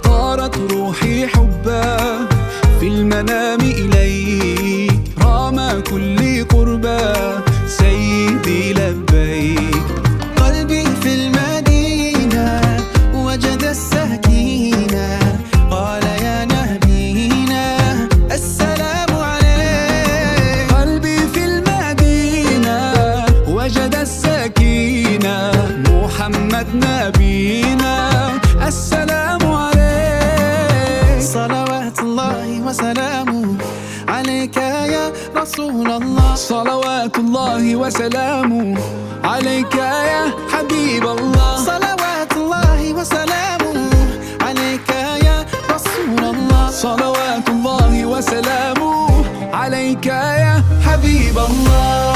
طارت روحي حبا في المنام إليك، رام كل قربا سيدي لبيك. قلبي في المدينة وجد السكينة، قال يا نبينا السلام عليك. قلبي في المدينة وجد السكينة، محمد نبينا السلام عليك. صلوات الله وسلامه عليك يا رسول الله. صلوات الله وسلامه عليك يا حبيب الله. صلوات الله وسلامه عليك يا رسول الله. صلوات الله وسلامه عليك يا حبيب الله.